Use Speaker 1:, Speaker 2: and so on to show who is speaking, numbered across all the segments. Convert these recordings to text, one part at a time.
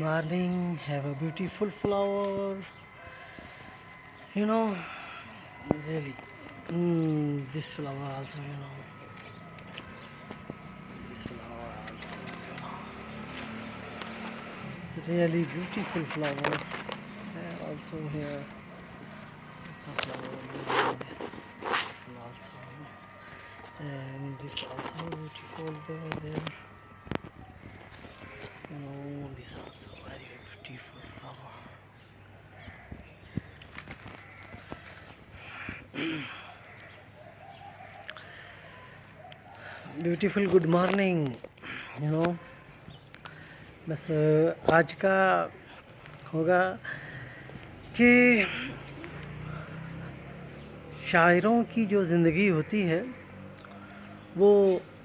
Speaker 1: morning. Have a beautiful flower. You know, really. This flower also, This flower also, Really beautiful flower. Also here, some flower. This also, and this also beautiful there. This also very beautiful flower. Beautiful good morning. बस आज का होगा कि शायरों की जो ज़िंदगी होती है वो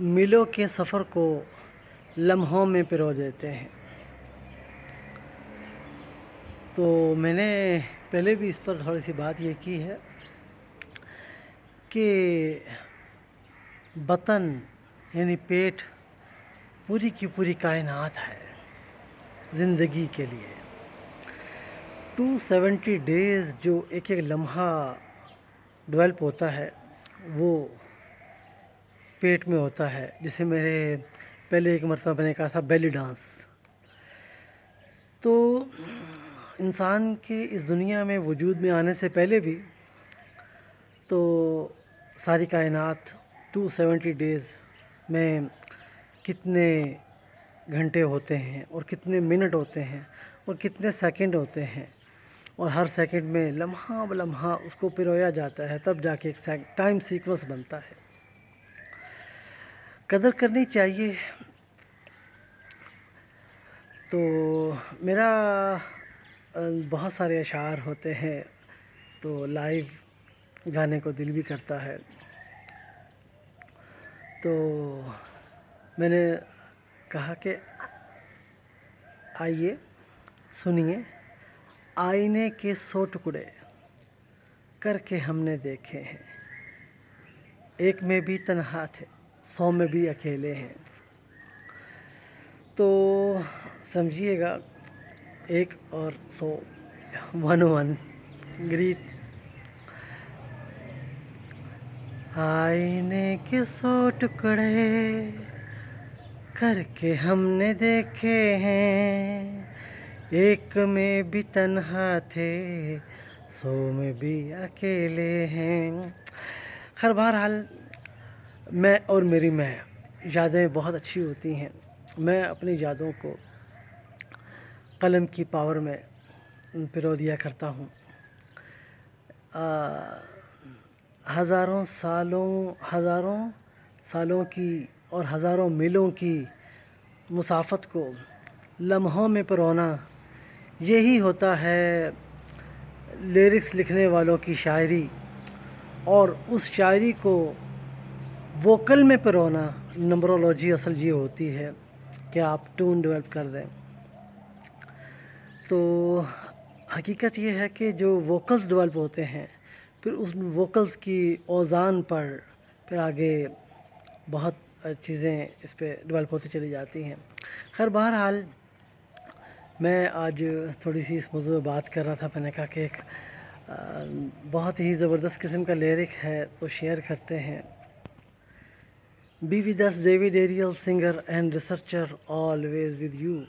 Speaker 1: मीलों के सफ़र को लम्हों में पिरो देते हैं। तो मैंने पहले भी इस पर थोड़ी सी बात ये की है कि वतन यानी पेट पूरी की पूरी कायनात है ज़िंदगी के लिए। 270 डेज़ जो एक एक लम्हा डेवलप होता है वो पेट में होता है, जिसे मेरे पहले एक मरतबा मैंने कहा था बेली डांस। तो इंसान के इस दुनिया में वजूद में आने से पहले भी तो सारी कायनात 270 डेज़ में कितने घंटे होते हैं और कितने मिनट होते हैं और कितने सेकंड होते हैं, और हर सेकंड में लम्हा ब लम्हा उसको पिरोया जाता है, तब जाके एक टाइम सीक्वेंस बनता है। कदर करनी चाहिए। तो मेरा बहुत सारे अशार होते हैं तो लाइव गाने को दिल भी करता है। तो मैंने कहा कि आइए सुनिए, आईने के 100 टुकड़े करके हमने देखे हैं, एक में भी तन्हा थे 100 में भी अकेले हैं। तो समझिएगा 1 और 100 1 ग्रीट। आईने के 100 टुकड़े करके हमने देखे हैं, एक में भी तन्हा थे 100 में भी अकेले हैं। खैर बहरहाल मैं और मेरी यादें बहुत अच्छी होती हैं। मैं अपनी यादों को कलम की पावर में पिरो दिया करता हूँ। हज़ारों सालों की और हज़ारों मीलों की मुसाफत को लम्हों में पिरोना, यही होता है लिरिक्स लिखने वालों की शायरी। और उस शायरी को वोकल में पिरोना, नंबरोलॉजी असल ये होती है कि आप टून डेवलप कर दें। तो हकीकत ये है कि जो वोकल्स डेवलप होते हैं फिर उस वोकल्स की औज़ान पर फिर आगे बहुत चीज़ें इस पे डेवलप होती चली जाती हैं। खैर बहरहाल मैं आज थोड़ी सी इस मौजू में बात कर रहा था। मैंने कहा कि एक बहुत ही ज़बरदस्त किस्म का लिरिक है तो शेयर करते हैं। Be with us David Ariel, singer and researcher, always with you.